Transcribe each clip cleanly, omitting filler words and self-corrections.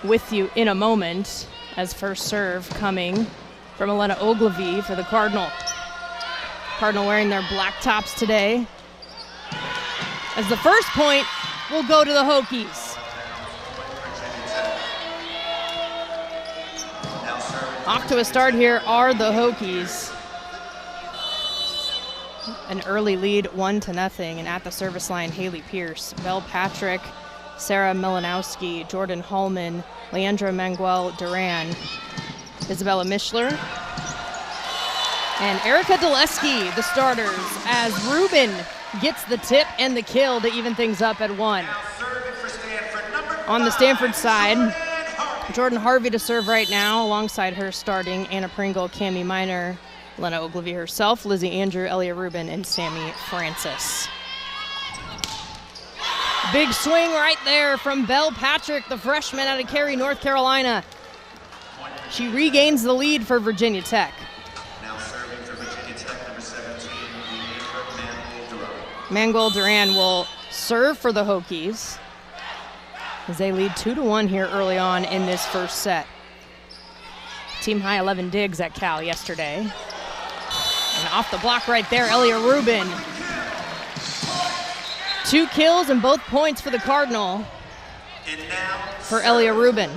with you in a moment, as first serve coming from Elena Ogilvie for the Cardinal. Cardinal wearing their black tops today, as the first point will go to the Hokies. Off to a start here are the Hokies. An early lead, 1-0, and at the service line, Haley Pierce, Belle Patrick, Sarah Milanowski, Jordan Hallman, Leandra Manuel Duran, Isabella Mischler, and Erica Dulesky, the starters, as Rubin gets the tip and the kill to even things up at 1. On the Stanford side, Jordan Harvey to serve right now, alongside her starting Anna Pringle, Cami Miner, Lena Ogilvie herself, Lizzie Andrew, Elia Rubin, and Sammy Francis. Big swing right there from Belle Patrick, the freshman out of Cary, North Carolina. She regains the lead for Virginia Tech. Now serving for Virginia Tech, number 17, Manuel Duran will serve for the Hokies, as they lead 2-1 here early on in this first set. Team high 11 digs at Cal yesterday. And off the block right there, Elia Rubin. 2 kills and both points for the Cardinal for Elia Rubin.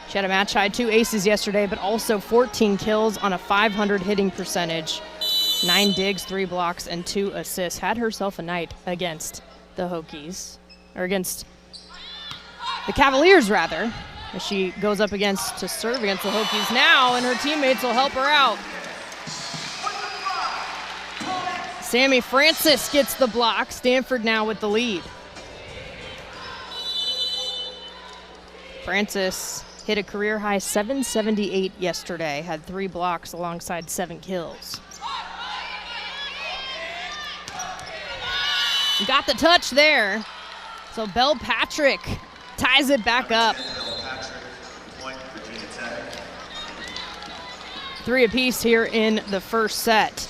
She had a match high 2 aces yesterday, but also 14 kills on a .500 hitting percentage. 9 digs, 3 blocks, and 2 assists. Had herself a night against the Hokies, or against the Cavaliers rather, as she goes up to serve against the Hokies now, and her teammates will help her out. Sammy Francis gets the block. Stanford now with the lead. Francis hit a career-high 778 yesterday, had 3 blocks alongside 7 kills. Got the touch there. So Belle Patrick ties it back up. 3 apiece here in the first set.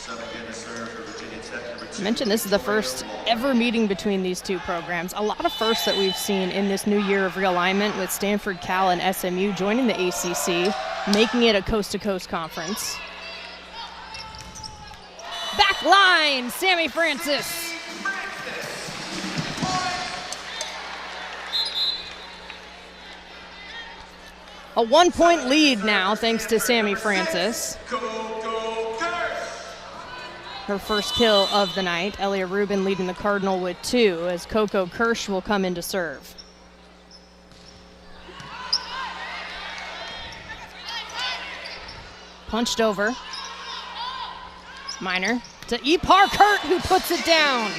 I mentioned this is the first ever meeting between these two programs. A lot of firsts that we've seen in this new year of realignment, with Stanford, Cal, and SMU joining the ACC, making it a coast-to-coast conference. Back line, Sammy Francis. A 1-point lead now, thanks to Sammy Francis. Her first kill of the night. Elia Rubin leading the Cardinal with 2, as Coco Kirsch will come in to serve. Punched over. Miner to Ipar Kurt, who puts it down.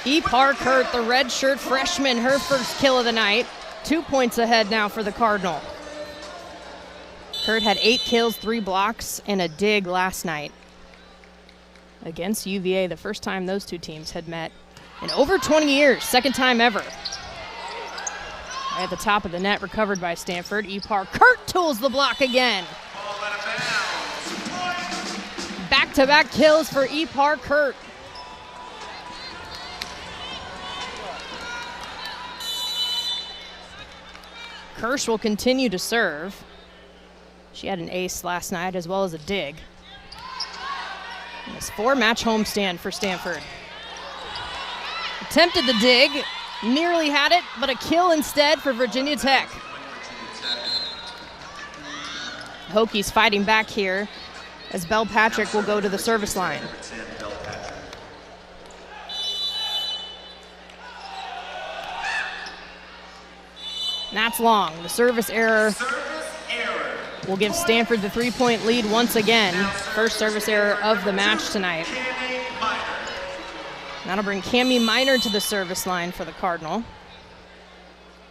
Ipar Kurt, the redshirt freshman, her first kill of the night. 2 points ahead now for the Cardinal. Kurt had 8 kills, 3 blocks, and a dig last night against UVA, the first time those two teams had met in over 20 years, second time ever. Right at the top of the net, recovered by Stanford. Ipar Kurt tools the block again. Back-to-back kills for Ipar Kurt. Kirsch will continue to serve. She had an ace last night as well as a dig. It's 4-match homestand for Stanford. Attempted the dig, nearly had it, but a kill instead for Virginia Tech. Hokies fighting back here, as Belle Patrick will go to the service line. That's long. The service error will give Stanford the 3-point lead once again. First service error of the match tonight. That'll bring Cami Miner to the service line for the Cardinal.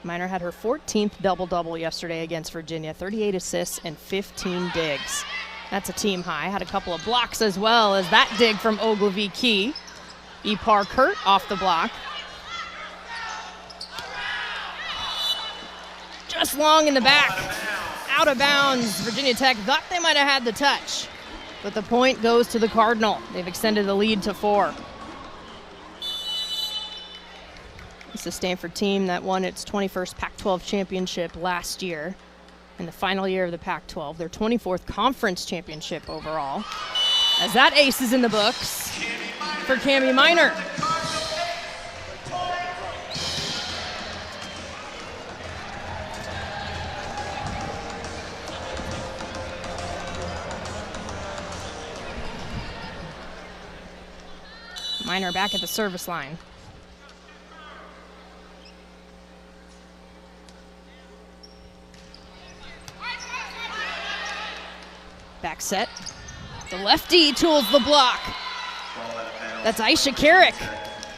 Miner had her 14th double-double yesterday against Virginia, 38 assists and 15 digs. That's a team high. Had a couple of blocks as well as that dig from Ogilvie Key. Ipar Kurt off the block. Just long in the back. Out of bounds. Virginia Tech thought they might have had the touch, but the point goes to the Cardinal. They've extended the lead to 4. It's the Stanford team that won its 21st Pac-12 championship last year in the final year of the Pac-12, their 24th conference championship overall. As that ace is in the books for Cami Minor. Minor back at the service line. Back set. The lefty tools the block. That's Aisha Carrick,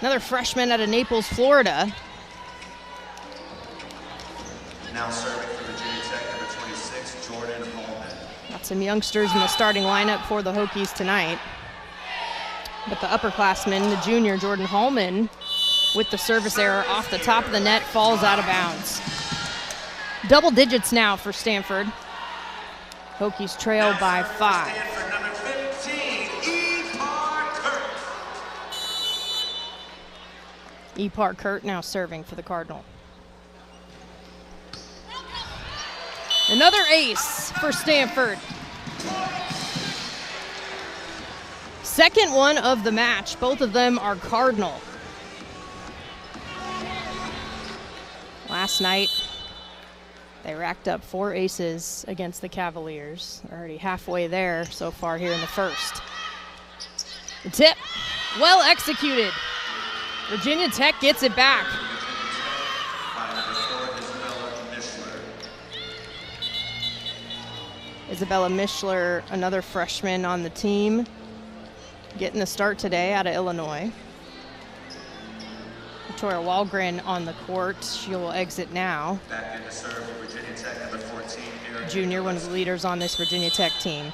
another freshman out of Naples, Florida. Now serving for Virginia Tech, number 26, Jordan Holman. Got some youngsters in the starting lineup for the Hokies tonight. But the upperclassman, the junior Jordan Hallman, with the service error off the top of the net, falls out of bounds. Double digits now for Stanford. Hokies trail by 5. Stanford, number 15, Epar Kurt. Epar Kurt now serving for the Cardinal. Another ace for Stanford. Second one of the match. Both of them are Cardinal. Last night, they racked up 4 aces against the Cavaliers. They're already halfway there so far here in the first. The tip, well executed. Virginia Tech gets it back. Isabella Mischler, another freshman on the team, getting the start today out of Illinois. Victoria Walgren on the court. She will exit now. Back in to serve for Virginia Tech, number 14, Erica Junior, one of the leaders on this Virginia Tech team.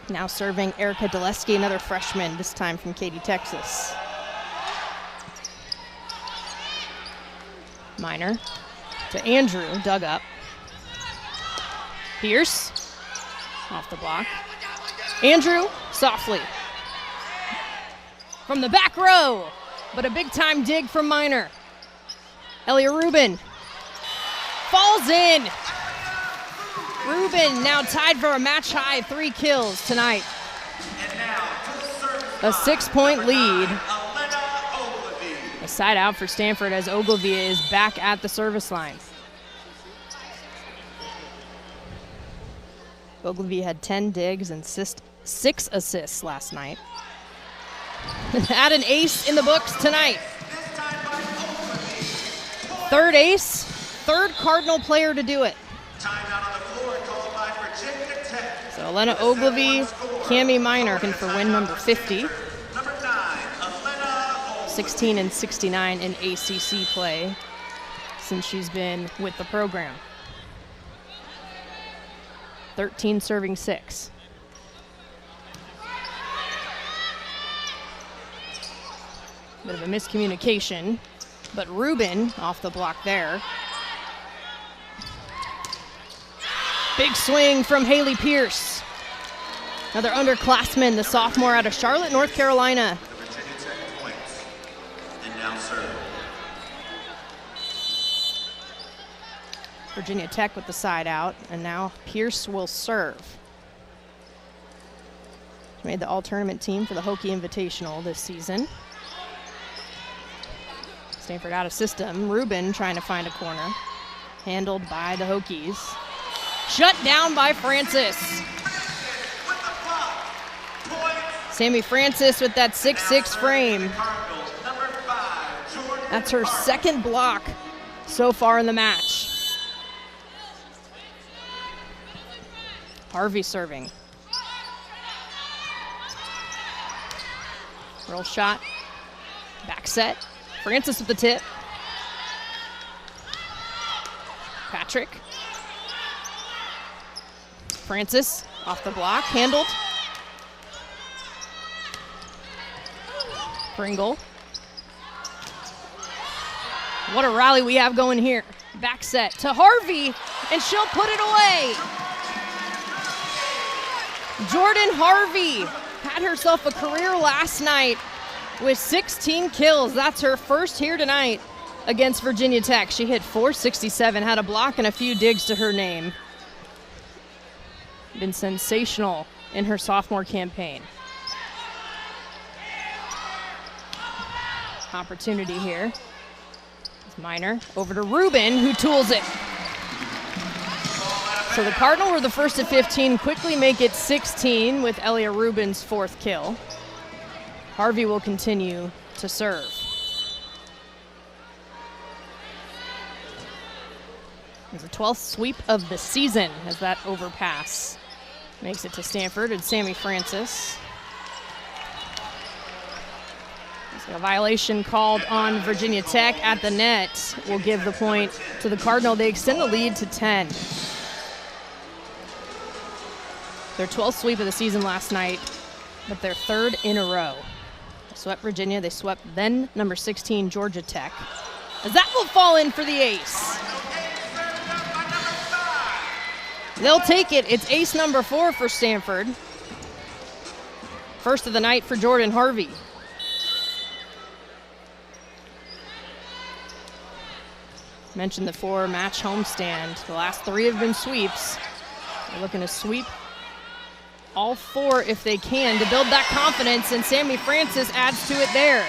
Now serving Erica Dulesky, another freshman, this time from Katy, Texas. Minor to Andrew, dug up. Pierce, off the block. Andrew, softly. From the back row, but a big-time dig from Minor. Elia Rubin falls in. Rubin now tied for a match-high 3 kills tonight. A 6-point lead. A side out for Stanford as Ogilvie is back at the service line. Ogilvie had 10 digs and 6 assists last night. Had an ace in the books tonight. Third ace, third Cardinal player to do it. So Elena Ogilvie, Cami Minor looking for win number 50. 16 and 69 in ACC play since she's been with the program. 13 serving 6. Bit of a miscommunication, but Rubin off the block there. Big swing from Haley Pierce. Another underclassman, the sophomore out of Charlotte, North Carolina. Virginia Tech points. And now serve. Virginia Tech with the side out, and now Pierce will serve. She made the all-tournament team for the Hokie Invitational this season. Stanford out of system. Rubin trying to find a corner. Handled by the Hokies. Shut down by Francis. Sammy Francis with that 6'6" frame. That's her second block so far in the match. Harvey serving. Roll shot. Back set. Francis with the tip. Patrick. Francis off the block, handled. Pringle. What a rally we have going here. Back set to Harvey, and she'll put it away. Jordan Harvey had herself a career last night with 16 kills. That's her first here tonight. against Virginia Tech. She hit .467, had a block and a few digs to her name. Been sensational in her sophomore campaign. Opportunity here. It's Minor over to Rubin, who tools it. So the Cardinal were the first to 15, quickly make it 16 with Elia Rubin's 4th kill. Harvey will continue to serve. It's the 12th sweep of the season as that overpass makes it to Stanford and Sammy Francis. A violation called on Virginia Tech at the net will give the point to the Cardinal. They extend the lead to 10. Their 12th sweep of the season last night, but their 3rd in a row. They swept Virginia, they swept then number 16 Georgia Tech. As that will fall in for the ace. They'll take it. It's ace number 4 for Stanford. First of the night for Jordan Harvey. Mentioned the 4-match homestand. The last 3 have been sweeps. They're looking to sweep all 4 if they can to build that confidence, and Sammy Francis adds to it there.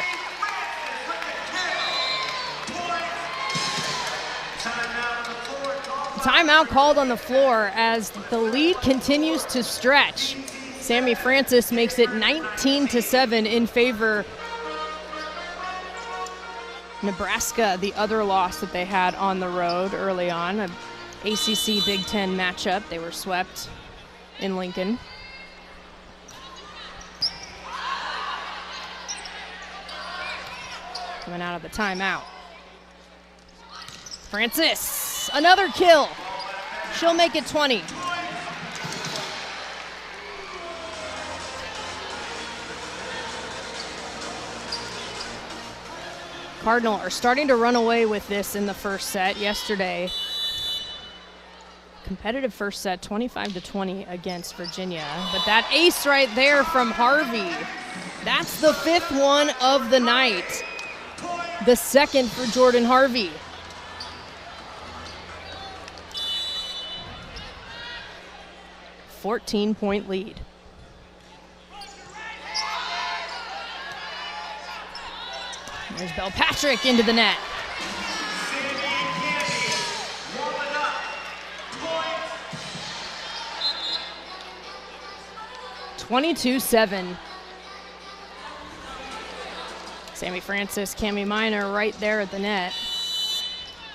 Timeout called on the floor as the lead continues to stretch. Sammy Francis makes it 19-7 in favor Nebraska, the other loss that they had on the road early on, an ACC Big Ten matchup. They were swept in Lincoln. Coming out of the timeout. Francis, another kill. She'll make it 20. Cardinal are starting to run away with this in the first set. Yesterday, competitive first set, 25-20 against Virginia. But that ace right there from Harvey, that's the 5th one of the night. The 2nd for Jordan Harvey. $14-point lead. There's Belpatrick into the net. $22-7. Sammy Francis, Cami Minor right there at the net.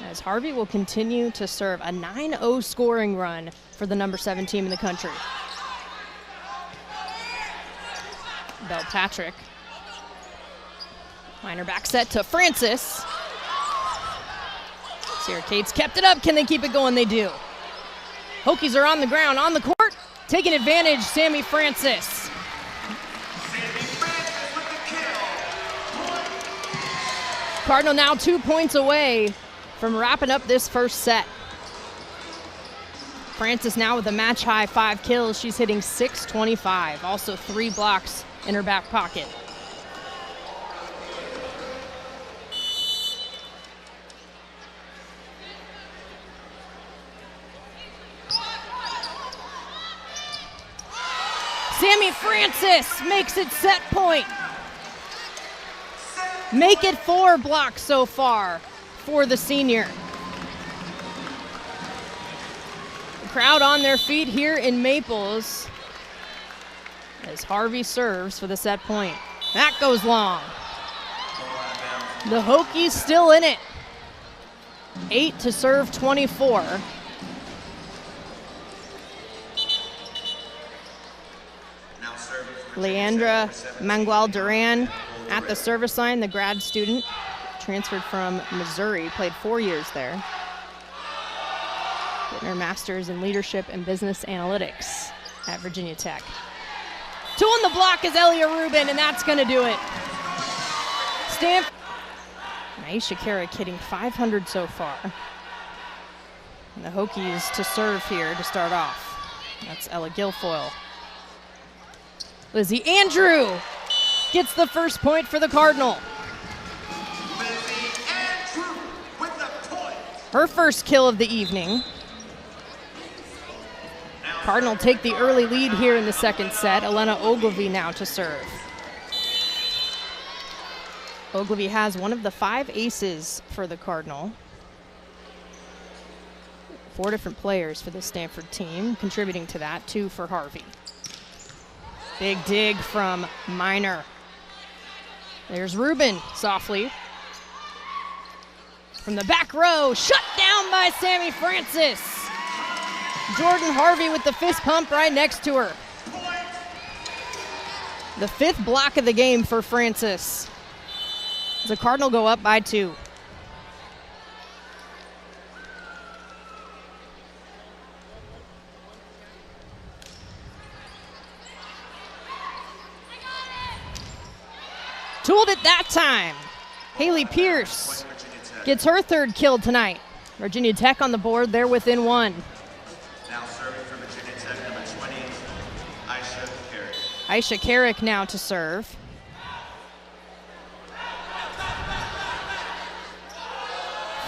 As Harvey will continue to serve a 9-0 scoring run for the number 7 team in the country. Belpatrick. Minor back set to Francis. Sierra Cates kept it up. Can they keep it going? They do. Hokies are on the ground, on the court. Taking advantage, Sammy Francis. Cardinal now 2 points away from wrapping up this first set. Francis now with a match-high 5 kills. She's hitting .625. Also 3 blocks in her back pocket. Sammy Francis makes it set point. Make it 4 blocks so far for the senior. The crowd on their feet here in Maples as Harvey serves for the set point. That goes long. The Hokies still in it. 8 to serve 24. Leandra Mangual Duran at the service line, the grad student, transferred from Missouri, played 4 years there. Getting her master's in leadership and business analytics at Virginia Tech. 2 on the block is Elia Rubin, and that's going to do it. Stanford. Naisha Carrick hitting .500 so far. And the Hokies to serve here to start off. That's Ella Guilfoyle. Lizzie Andrew gets the first point for the Cardinal. her first kill of the evening. Cardinal take the early lead here in the second set. Elena Ogilvy now to serve. Ogilvy has one of the 5 aces for the Cardinal. 4 different players for the Stanford team contributing to that, 2 for Harvey. Big dig from Miner. There's Rubin softly. From the back row, shut down by Sammy Francis. Jordan Harvey with the fist pump right next to her. The 5th block of the game for Francis. The Cardinal go up by 2. Tooled it that time. Haley Pierce gets her 3rd kill tonight. Virginia Tech on the board, they're within 1. Now serving for Virginia Tech, number 20, Aisha Carrick. Aisha Carrick now to serve.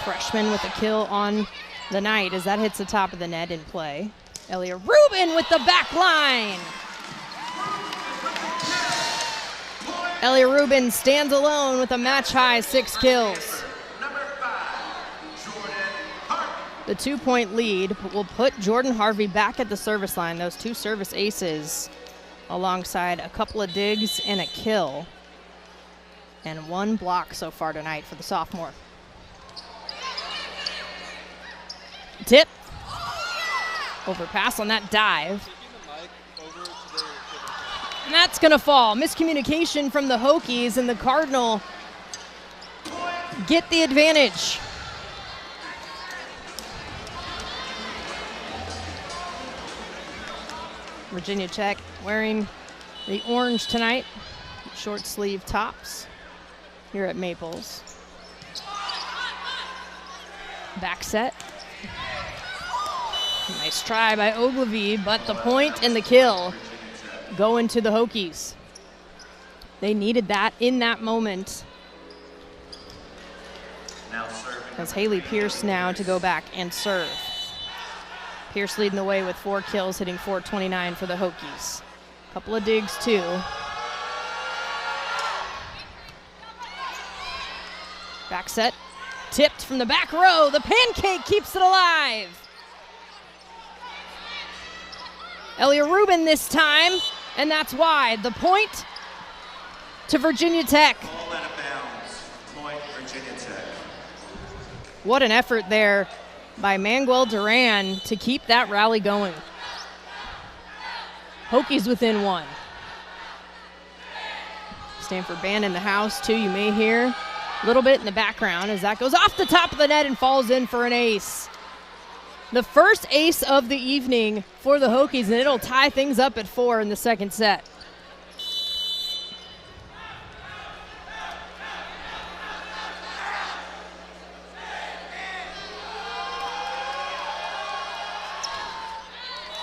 Freshman with a kill on the night as that hits the top of the net in play. Elia Rubin with the back line. Elia Rubin stands alone with a match-high 6 kills. The 2-point lead will put Jordan Harvey back at the service line. Those 2 service aces alongside a couple of digs and a kill. And 1 block so far tonight for the sophomore. Tip. Overpass on that dive. And that's going to fall. Miscommunication from the Hokies, and the Cardinal get the advantage. Virginia Tech wearing the orange tonight. Short sleeve tops here at Maples. Back set. Nice try by Ogilvy, but the point and the kill go into the Hokies. They needed that in that moment. As Haley Pierce now to go back and serve. Pierce leading the way with 4 kills, hitting .429 for the Hokies. Couple of digs too. Back set, tipped from the back row. The pancake keeps it alive. Elia Rubin this time, and that's why. The point to Virginia Tech. All out of bounds. Point, Virginia Tech. What an effort there by Manuel Duran to keep that rally going. Hokies within 1. Stanford band in the house too, you may hear a little bit in the background as that goes off the top of the net and falls in for an ace. The first ace of the evening for the Hokies, and it'll tie things up at 4 in the second set.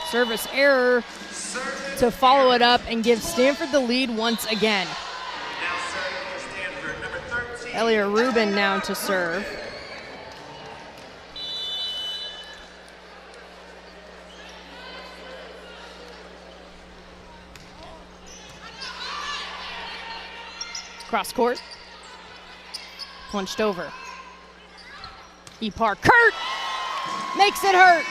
Service error to follow it up and give Stanford the lead once again. Now serving for Stanford, number 13. Elia Rubin now to serve. Cross court. Punched over. Epar Kurt makes it hurt.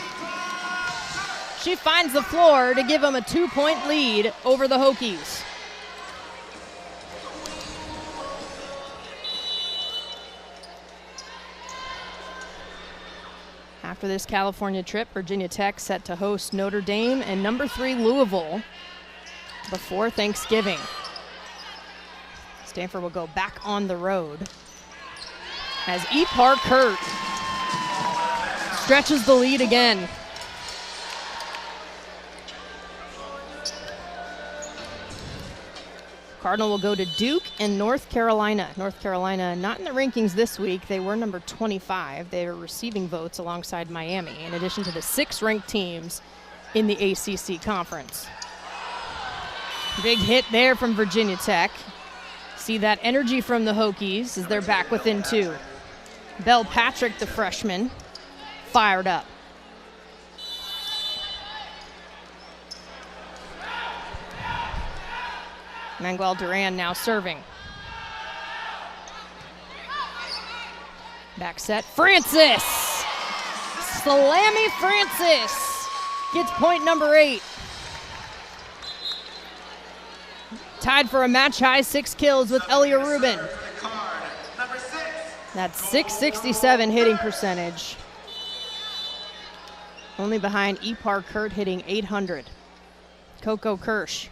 She finds the floor to give them a 2-point lead over the Hokies. After this California trip, Virginia Tech set to host Notre Dame and number 3 Louisville before Thanksgiving. Stanford will go back on the road as Epar Kurt stretches the lead again. Cardinal will go to Duke and North Carolina. North Carolina not in the rankings this week. They were number 25. They are receiving votes alongside Miami, in addition to the 6 ranked teams in the ACC conference. Big hit there from Virginia Tech. See that energy from the Hokies as they're back within 2. Belle Patrick, the freshman, fired up. Manuel Duran now serving. Back set, Francis! Slammy Francis gets point number 8. Tied for a match-high 6 kills with Elia Rubin. That's 667 hitting percentage. Only behind Ipar Kurt hitting 800. Coco Kirsch.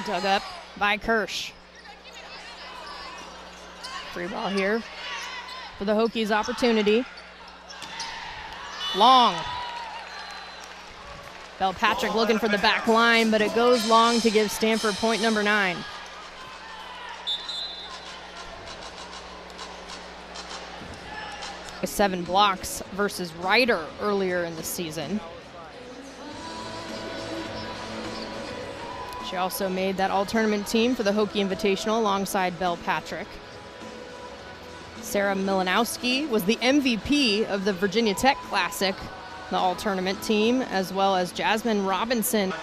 Dug up by Kirsch. Free ball here for the Hokies' opportunity. Long. Belpatrick looking for the back line, but it goes long to give Stanford point number 9. With 7 blocks versus Ryder earlier in the season. She also made that all-tournament team for the Hokie Invitational alongside Belpatrick. Sarah Milanowski was the MVP of the Virginia Tech Classic, the all-tournament team, as well as Jasmine Robinson.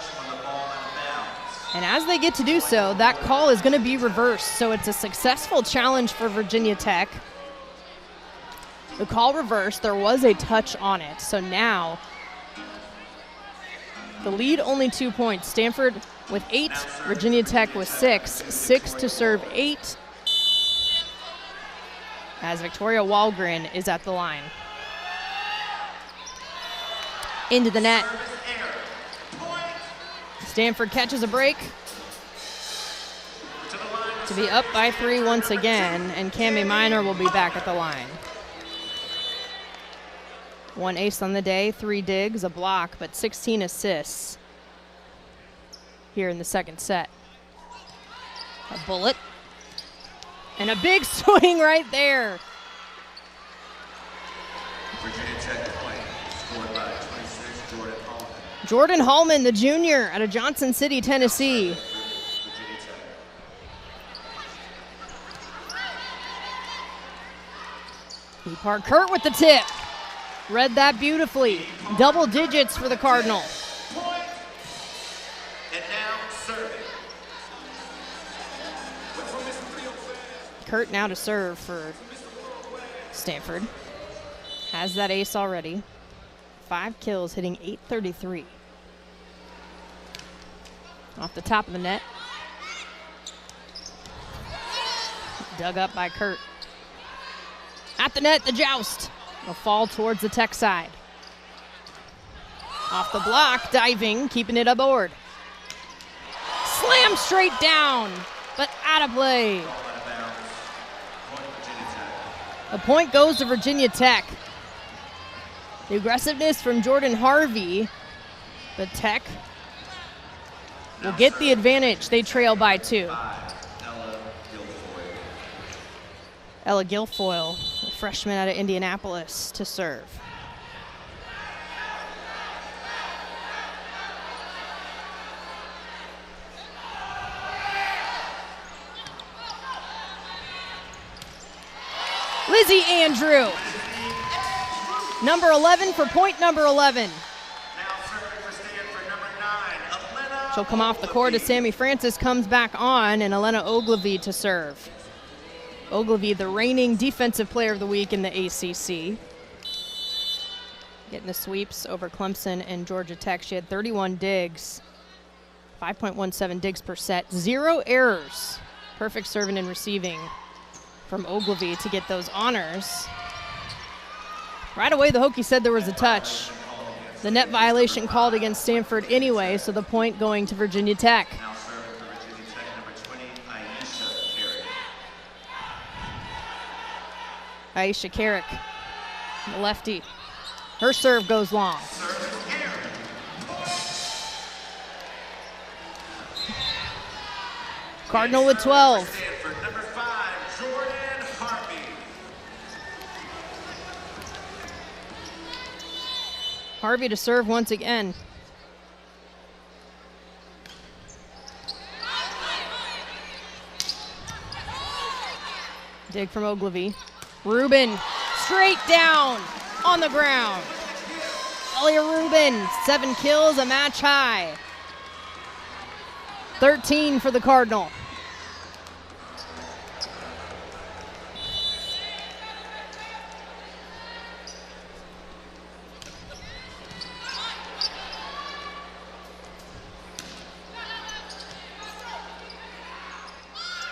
And as they get to do so, that call is going to be reversed. So it's a successful challenge for Virginia Tech. The call reversed, there was a touch on it. So now the lead only 2 points. Stanford with 8, Virginia Tech with 6. 6 to serve 8. As Victoria Walgren is at the line. Into the net. Stanford catches a break. To be up by 3 once again, and Cami Minor will be back at the line. 1 ace on the day, 3 digs, a block, but 16 assists here in the second set. A bullet. And a big swing right there. Virginia Tech point scored by 26, Jordan Hallman. Jordan Hallman, the junior, out of Johnson City, Tennessee. Ipar Kurt with the tip. Read that beautifully. Double digits for the Cardinal. And now serving. Kurt now to serve for Stanford. Has that ace already. 5 kills, hitting .833. Off the top of the net. Dug up by Kurt. At the net, the joust. Will fall towards the Tech side. Off the block, diving, keeping it aboard. Slam straight down, but out of play. A point goes to Virginia Tech. The aggressiveness from Jordan Harvey, but Tech will get the advantage. They trail by 2. Ella Guilfoyle, a freshman out of Indianapolis, to serve. Lizzie Andrew, number 11 for point number 11. She'll come off the court as Sammy Francis comes back on, and Elena Ogilvie to serve. Ogilvie, the reigning defensive player of the week in the ACC. Getting the sweeps over Clemson and Georgia Tech. She had 31 digs, 5.17 digs per set, 0 errors. Perfect serving and receiving from Ogilvie to get those honors. Right away, the Hokies said there was a touch. The net violation called against Stanford anyway, so the point going to Virginia Tech. Now serving for Virginia Tech, number 20, Aisha Carrick. Carrick, the lefty. Her serve goes long. Cardinal with 12. Stanford, number 5, Jordan Harvey. Harvey to serve once again. Dig from Ogilvy. Rubin straight down on the ground. Elia Rubin, 7 kills, a match high. 13 for the Cardinal.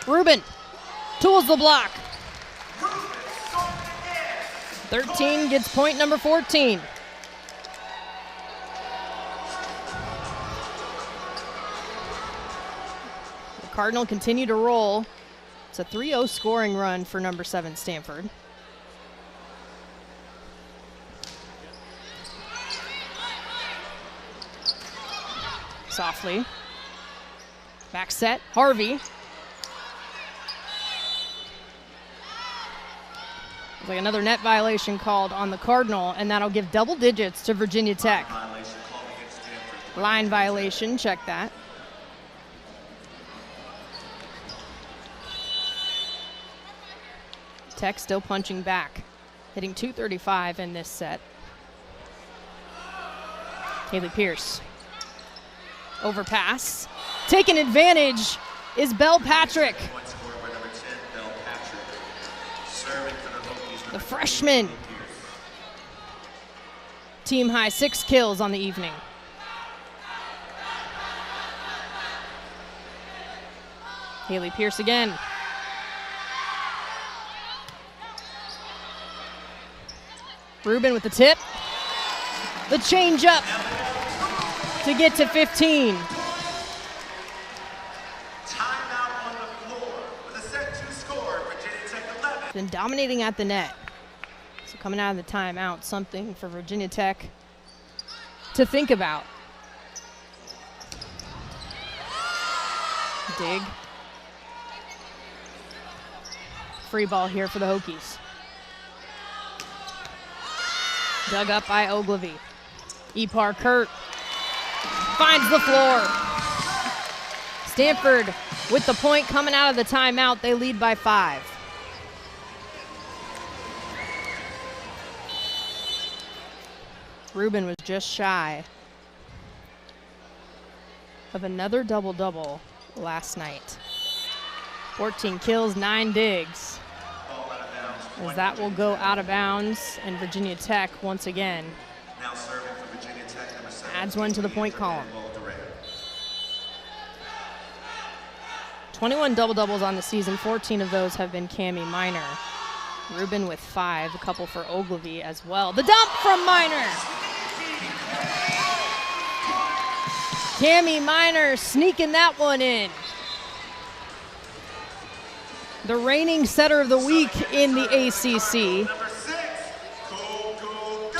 Rubin tools the block. 13 gets point number 14. The Cardinal continue to roll. It's a 3-0 scoring run for number 7 Stanford. Softly. Back set, Harvey. Like another net violation called on the Cardinal, and that'll give double digits to Virginia Tech. Line violation, check that. Tech still punching back, hitting .235 in this set. Haley Pierce. Overpass. Taking advantage is Bell Patrick. The freshman. Team high 6 kills on the evening. Haley Pierce again. Rubin with the tip. The change up to get to 15. Timeout on the floor with a set 2 score. Virginia Tech 11. Been dominating at the net. So coming out of the timeout, something for Virginia Tech to think about. Dig. Free ball here for the Hokies. Dug up by Ogilvy. Ipar Kurt finds the floor. Stanford with the point coming out of the timeout. They lead by 5. Rubin was just shy of another double-double last night. 14 kills, 9 digs. As that will go out of bounds, and Virginia Tech once again Now serving for Virginia Tech, number 7. adds one to the point column. 21 double-doubles on the season, 14 of those have been Cami Minor. Rubin with 5, a couple for Ogilvy as well. The dump from Minor! Cami Minor sneaking that one in. The reigning setter of the week in the ACC.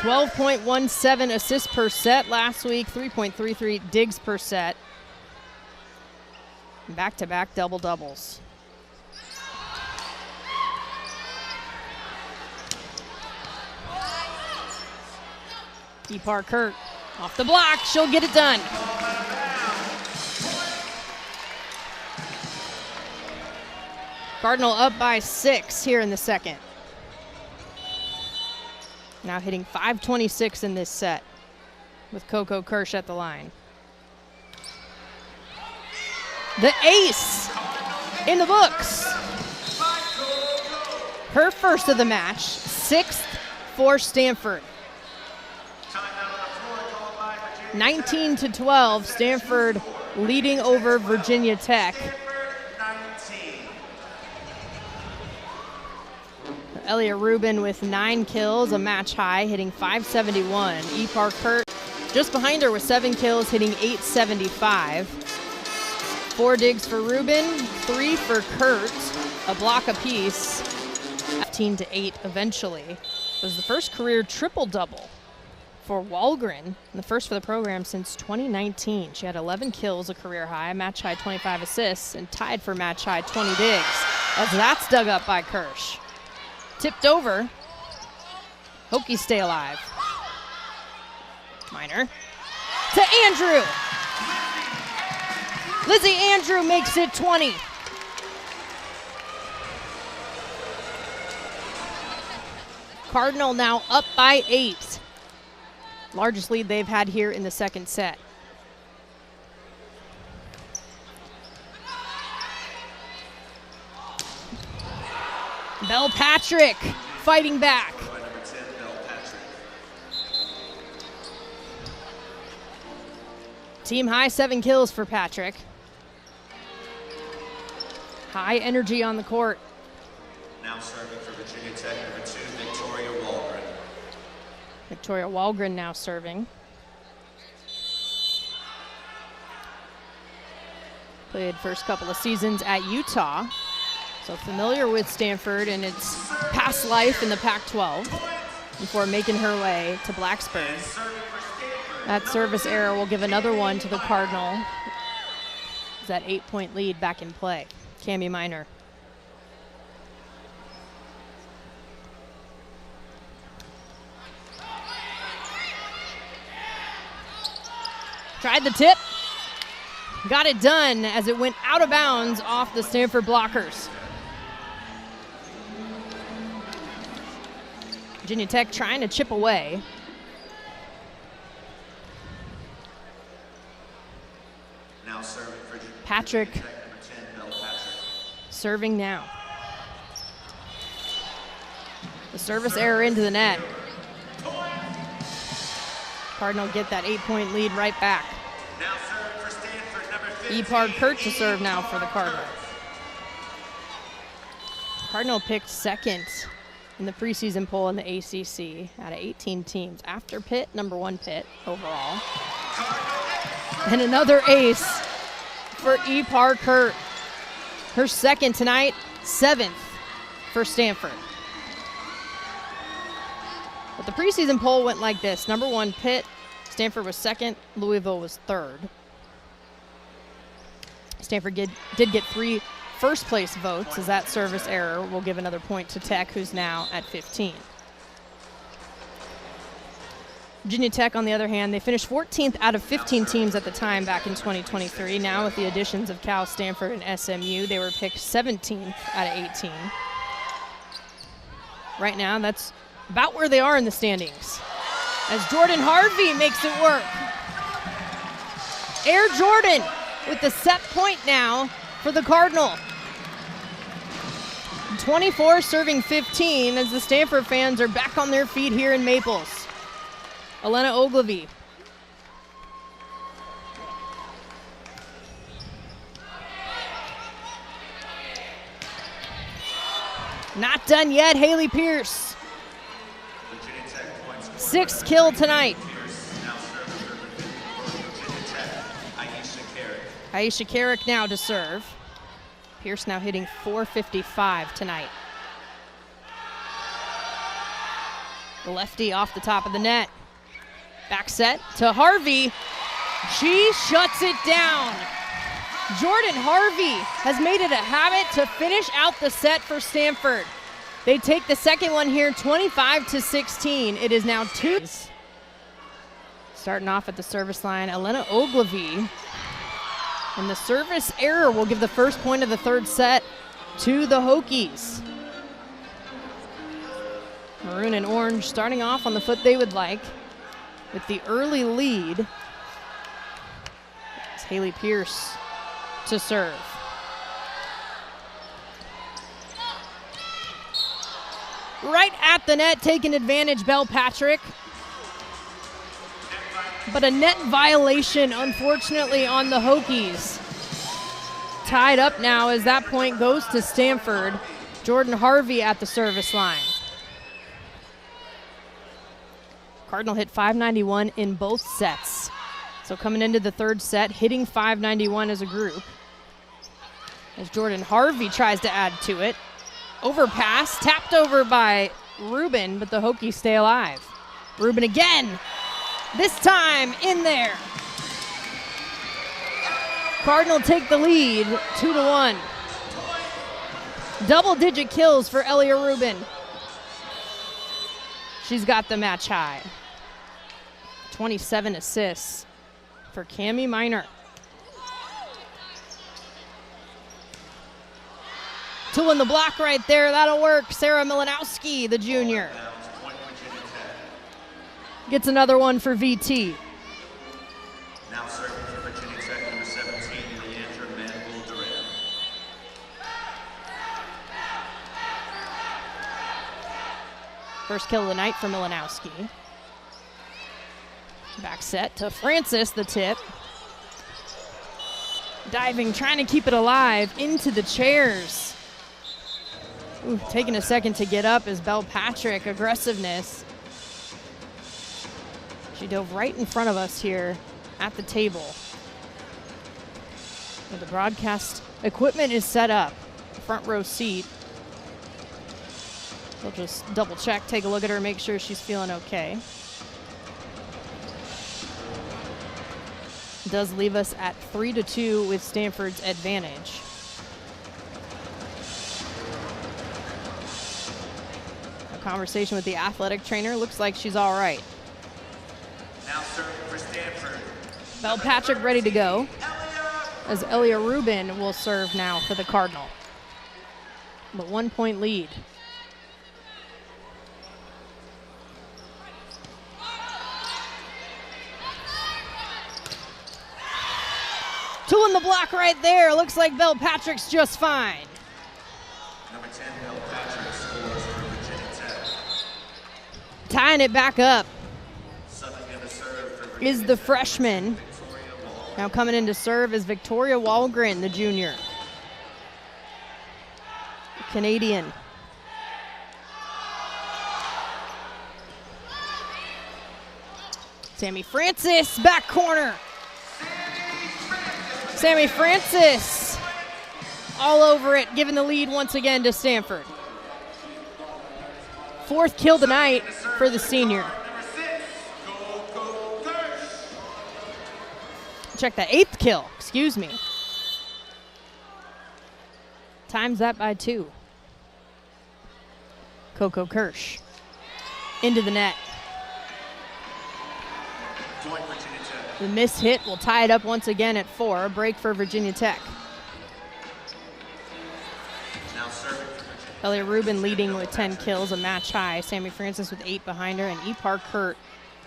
12.17 assists per set last week, 3.33 digs per set. Back-to-back double-doubles. Ipar Kurt off the block, she'll get it done. Cardinal up by 6 here in the second. Now hitting .526 in this set with Coco Kirsch at the line. The ace in the books. Her first of the match, 6th for Stanford. 19-12, Stanford leading over Virginia Tech. Elia Rubin with 9 kills, a match high, hitting .571. Ipar Kurt just behind her with 7 kills, hitting .875. 4 digs for Rubin, 3 for Kurt, a block apiece. 15-8 eventually. It was the first career triple-double for Walgren, and the first for the program since 2019. She had 11 kills, a career high, match high 25 assists, and tied for match high 20 digs, as that's dug up by Kirsch. Tipped over. Hokies stay alive. Minor to Andrew. Lizzie Andrew makes it 20. Cardinal now up by 8. Largest lead they've had here in the second set. Bell Patrick fighting back. Team high 7 kills for Patrick. High energy on the court. Now serving for Virginia Tech, number 2, Victoria Walgren. Victoria Walgren now serving. Played first couple of seasons at Utah. So familiar with Stanford and its past life in the Pac-12 before making her way to Blacksburg. That service error will give another one to the Cardinal. That 8-point lead back in play. Cami Minor. Tried the tip. Got it done as it went out of bounds off the Stanford blockers. Virginia Tech trying to chip away. Now serving for Patrick Tech, number 10, Bell Patrick. serving now. The service error into the net. Cardinal get that 8-point lead right back. Now serving for Stanford, number 15. Epard Kurt to serve now for the Cardinal. Cardinal picked second in the preseason poll in the ACC out of 18 teams. After Pitt, number 1 Pitt overall. And another ace for Epard Kurt. Her second tonight, 7th for Stanford. But the preseason poll went like this. Number 1 Pitt, Stanford was 2nd, Louisville was 3rd. Stanford did get 3 first place votes, as that service error will give another point to Tech, who's now at 15. Virginia Tech, on the other hand, they finished 14th out of 15 teams at the time back in 2023. Now with the additions of Cal, Stanford, and SMU, they were picked 17th out of 18. Right now, that's about where they are in the standings, as Jordan Harvey makes it work. Air Jordan with the set point now for the Cardinal. 24 serving 15 as the Stanford fans are back on their feet here in Maples. Elena Ogilvie. Not done yet, Haley Pierce. 6th kill tonight. Aisha Carrick now to serve. Pierce now hitting .455 tonight. The lefty off the top of the net. Back set to Harvey. She shuts it down. Jordan Harvey has made it a habit to finish out the set for Stanford. They take the second one here, 25-16. It is now 2. Starting off at the service line, Elena Ogilvie. And the service error will give the first point of the third set to the Hokies. Maroon and orange starting off on the foot they would like with the early lead. It's Haley Pierce to serve. Right at the net, taking advantage, Bell Patrick. But a net violation, unfortunately, on the Hokies. Tied up now as that point goes to Stanford. Jordan Harvey at the service line. Cardinal hit .591 in both sets. So coming into the third set, hitting .591 as a group. As Jordan Harvey tries to add to it. Overpass, tapped over by Rubin, but the Hokies stay alive. Rubin again. This time in there. Cardinal take the lead, 2-1. Double-digit kills for Elia Rubin. She's got the match high. 27 assists for Cami Minor. Two on the block right there. That'll work. Sarah Milanowski, the junior. Gets another one for VT. Now serving for Virginia Tech, number 17, Leandra Manuel-Duran. First kill of the night for Milanowski. Back set to Francis, the tip. Diving, trying to keep it alive, into the chairs. Ooh, taking a second to get up is Belpatrick. Aggressiveness. She dove right in front of us here at the table. And the broadcast equipment is set up. Front row seat. We'll just double check, take a look at her, make sure she's feeling okay. Does leave us at 3-2 with Stanford's advantage. A conversation with the athletic trainer, looks like she's all right. Now serving for Stanford. Belpatrick ready to go, as Elia Rubin will serve now for the Cardinal. But 1 point lead. Two in the block right there. Looks like Belpatrick's just fine. Number 10, Belpatrick scores for Virginia Tech. Tying it back up Subbing in the serve for Virginia is the Tech, freshman. Victoria Wall. Now coming in to serve is Victoria Walgren, the junior. Canadian. Sammy Francis, back corner. Sammy Francis all over it, giving the lead once again to Stanford. Fourth kill tonight for the senior. Check that, 8th kill, excuse me. Times that by 2. Coco Kirsch into the net. Point Virginia Tech. The missed hit will tie it up once again at 4. A break for Virginia Tech. Now serving for Virginia. Elia Rubin leading with 10 kills, a match high. Sammy Francis with 8 behind her, and Ipar Kurt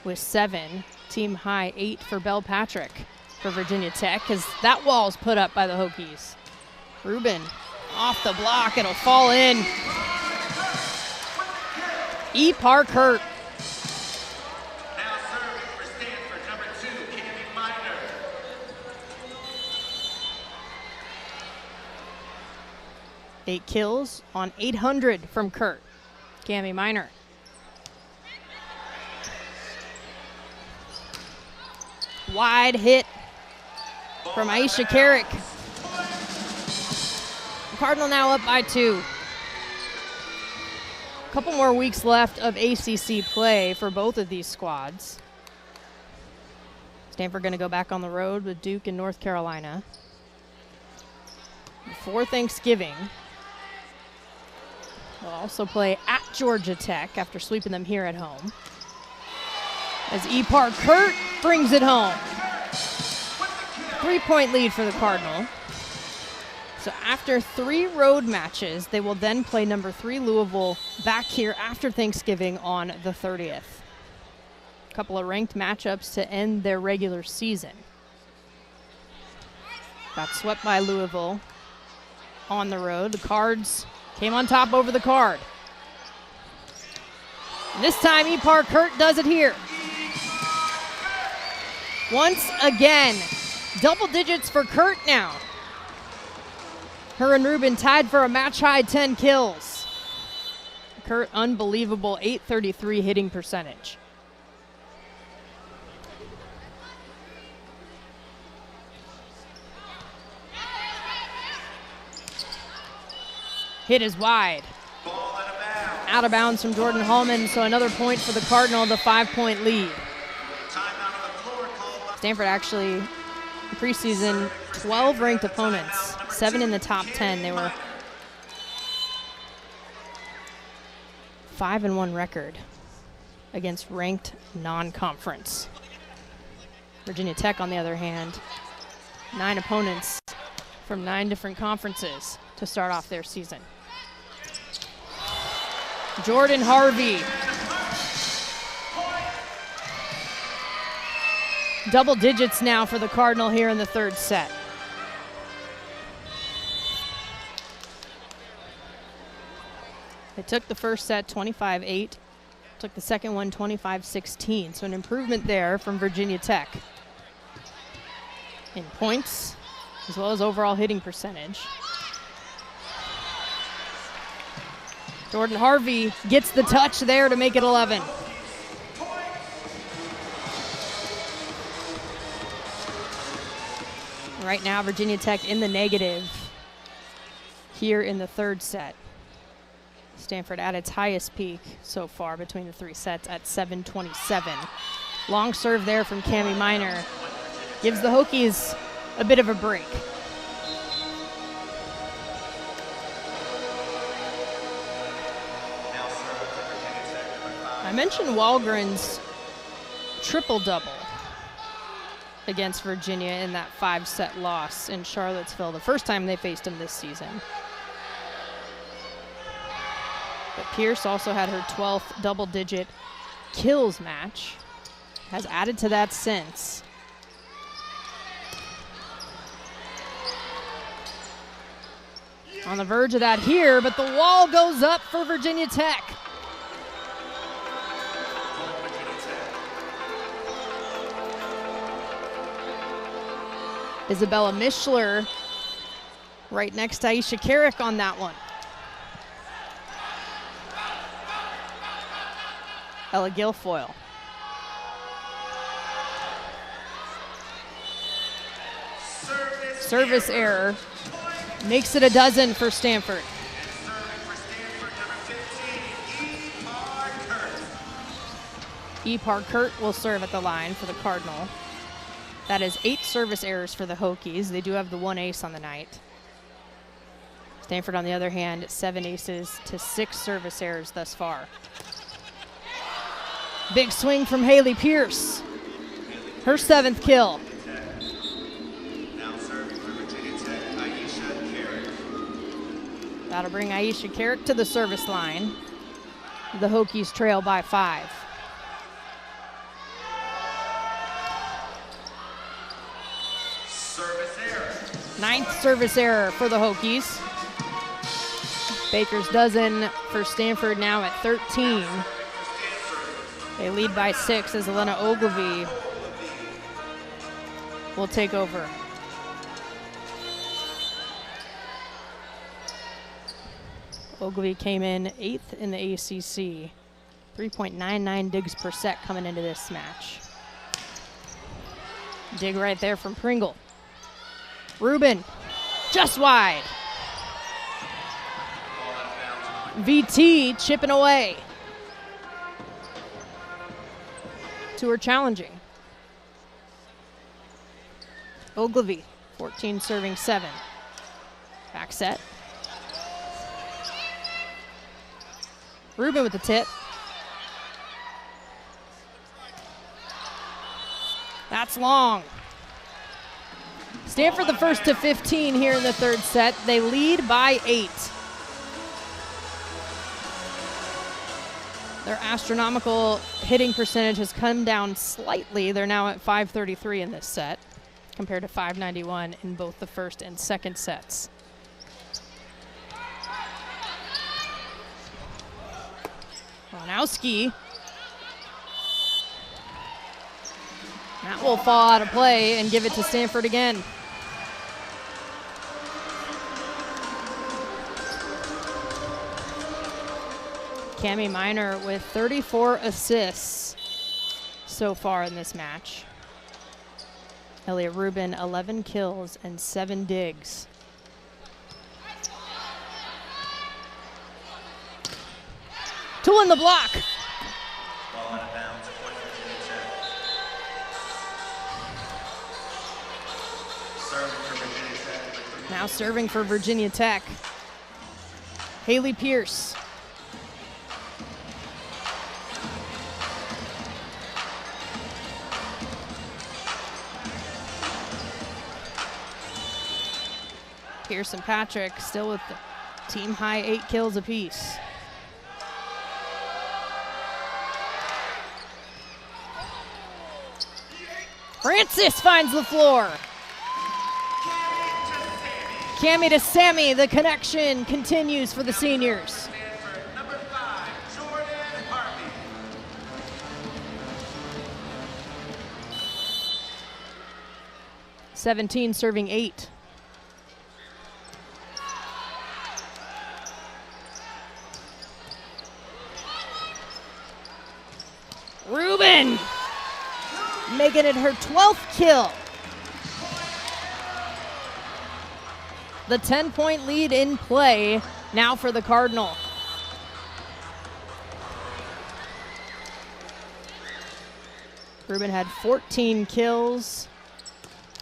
with 7. Team high 8 for Belpatrick for Virginia Tech, because that wall's put up by the Hokies. Rubin off the block, it'll fall in. Ipar Kurt. Now serving for Stanford, number 2, Cami Minor. 8 kills on 800 from Kurt. Cami Minor. Wide hit from Aisha Carrick. Cardinal now up by 2. A couple more weeks left of ACC play for both of these squads. Stanford going to go back on the road with Duke and North Carolina. Before Thanksgiving, they'll also play at Georgia Tech after sweeping them here at home. As Ipar Kurt brings it home. 3-point lead for the Cardinal. So after 3 road matches, they will then play number 3 Louisville back here after Thanksgiving on the 30th. A couple of ranked matchups to end their regular season. Got swept by Louisville on the road. The Cards came on top over the Card. And this time Ipar Kurt does it here. Once again, double digits for Kurt now. Her and Rubin tied for a match-high 10 kills. Kurt, unbelievable, .833 hitting percentage. Hit is wide. Ball out of bounds. Out of bounds from Jordan Hallman, so another point for the Cardinal, the 5-point lead. Timeout on the floor called by Stanford actually, preseason, 12 ranked opponents, 7 in the top 10. They were 5-1 record against ranked non-conference. Virginia Tech, on the other hand, 9 opponents from 9 different conferences to start off their season. Jordan Harvey double digits now for the Cardinal here in the third set. They took the first set 25-8, took the second one 25-16, so an improvement there from Virginia Tech in points as well as overall hitting percentage. Jordan Harvey gets the touch there to make it 11. Right now, Virginia Tech in the negative here in the third set. Stanford at its highest peak so far between the three sets at 7:27. Long serve there from Cami Minor gives the Hokies a bit of a break. I mentioned Walgren's triple-double against Virginia in that 5-set loss in Charlottesville, the first time they faced him this season. But Pierce also had her 12th double-digit kills match, has added to that since. On the verge of that here, but the wall goes up for Virginia Tech. Isabella Mischler right next to Aisha Carrick on that one. Ella Guilfoyle. Service error makes it a dozen for Stanford. Epar Kurt will serve at the line for the Cardinal. That is 8 service errors for the Hokies. They do have the 1 ace on the night. Stanford, on the other hand, 7 aces to 6 service errors thus far. Big swing from Haley Pierce. Her 7th kill. Now serving for Virginia Tech, Aisha Carrick. That'll bring Aisha Carrick to the service line. The Hokies trail by 5. Service error. 9th service error for the Hokies. Baker's dozen for Stanford now at 13. They lead by 6 as Elena Ogilvy will take over. Ogilvy came in 8th in the ACC. 3.99 digs per set coming into this match. Dig right there from Pringle. Rubin, just wide. VT chipping away. To her challenging. Ogilvy, 14 serving 7. Back set. Rubin with the tip. That's long. Stanford the first to 15 here in the third set. They lead by 8. Their astronomical hitting percentage has come down slightly. They're now at .533 in this set, compared to .591 in both the first and second sets. Ronowski. That will fall out of play and give it to Stanford again. Cami Minor with 34 assists so far in this match. Elliott Rubin, 11 kills and 7 digs. Tool in the block. Ball out of bounds, point for Virginia Tech. Serving for Virginia Tech. Now serving for Virginia Tech. Haley Pierce. Pierce and Patrick still with the team high 8 kills apiece. Francis finds the floor. Cammie to Sammy, the connection continues for the seniors. 17 serving 8. Rubin making it her 12th kill. The 10-point lead in play now for the Cardinal. Rubin had 14 kills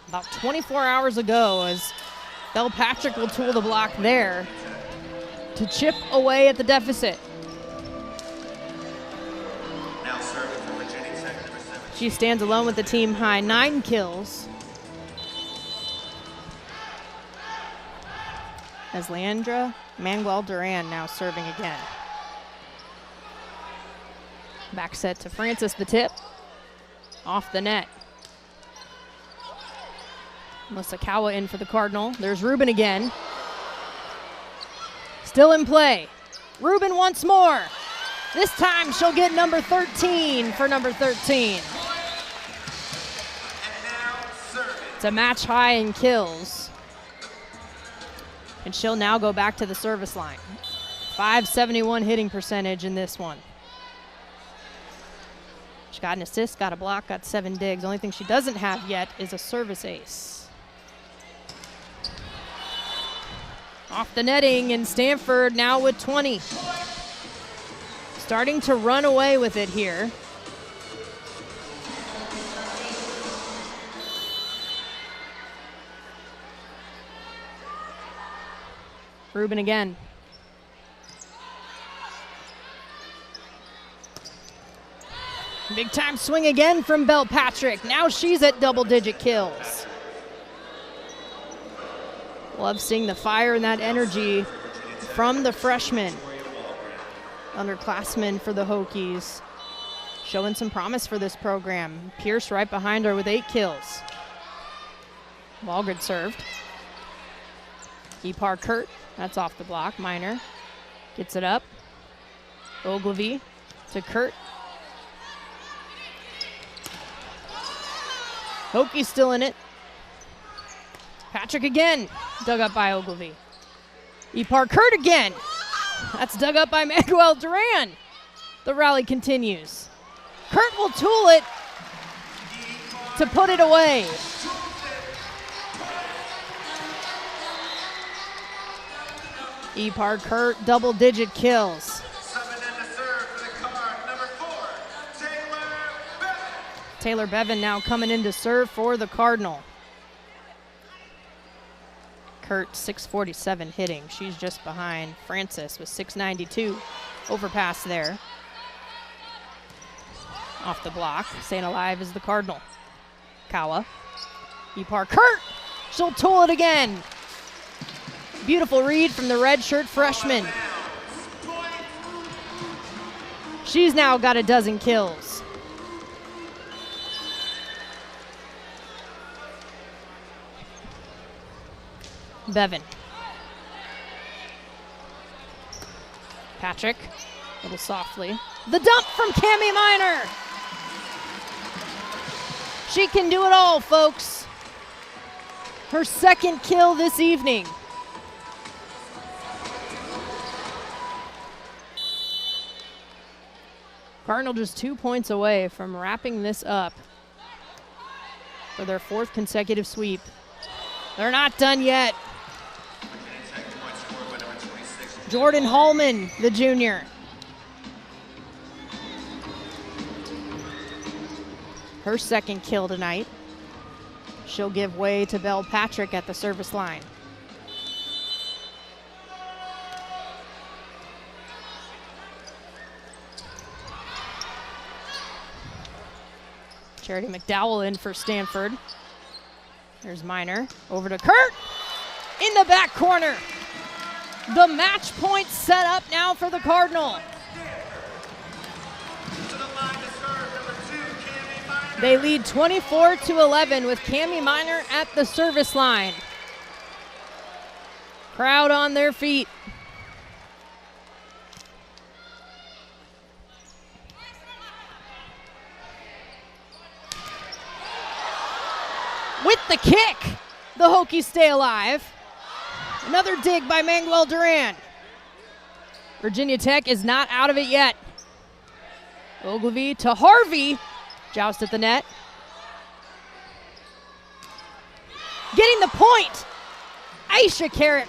about 24 hours ago as Belpatrick will tool the block there to chip away at the deficit. Now serving for Virginia Tech, number 7. She stands alone with the team high 9 kills. As Leandra Manuel Duran now serving again. Back set to Francis, the tip. Off the net. Musakawa in for the Cardinal. There's Rubin again. Still in play. Rubin once more. This time she'll get number 13 for number 13. It's a match high in kills. And she'll now go back to the service line. 571 hitting percentage in this one. She got an assist, got a block, got 7 digs. Only thing she doesn't have yet is a service ace. Off the netting, and Stanford now with 20. Starting to run away with it here. Rubin again. Big time swing again from Belpatrick. Now she's at double-digit kills. Love seeing the fire and that energy from the freshman. Underclassmen for the Hokies. Showing some promise for this program. Pierce right behind her with 8 kills. Walgrid served. Ipar Kurt, that's off the block. Minor gets it up. Ogilvy to Kurt. Hokies still in it. Patrick again, dug up by Ogilvy. Ipar Kurt again. That's dug up by Manuel Duran. The rally continues. Kurt will tool it to put it away. Ipar Kurt, double-digit kills. Taylor Bevan now coming in to serve for the Cardinal. Kurt, 647 hitting. She's just behind Francis with 692. Overpass there. Off the block. Staying alive is the Cardinal. Kawa. Ipar Kurt. She'll tool it again. Beautiful read from the redshirt freshman. She's now got a dozen kills. Bevan. Patrick, a little softly. The dump from Cammie Minor. She can do it all, folks. Her second kill this evening. Cardinal just 2 points away from wrapping this up for their 4th consecutive sweep. They're not done yet. Jordan Hallman, the junior. Her second kill tonight. She'll give way to Belpatrick at the service line. Charity McDowell in for Stanford. There's Minor, over to Kurt, in the back corner. The match point set up now for the Cardinal. To the line to serve, number 2, Cammie Minor. They lead 24-11 with Cami Minor at the service line. Crowd on their feet. With the kick, the Hokies stay alive. Another dig by Manuel Duran. Virginia Tech is not out of it yet. Ogilvy to Harvey. Joust at the net. Getting the point. Aisha Carrot.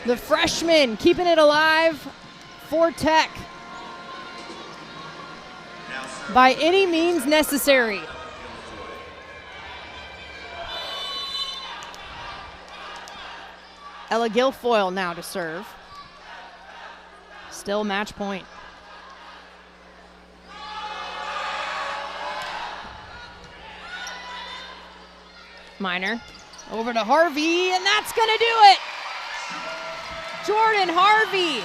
The freshman keeping it alive for Tech. By any means necessary. Ella Guilfoyle now to serve. Still match point. Minor over to Harvey, and that's gonna do it. Jordan Harvey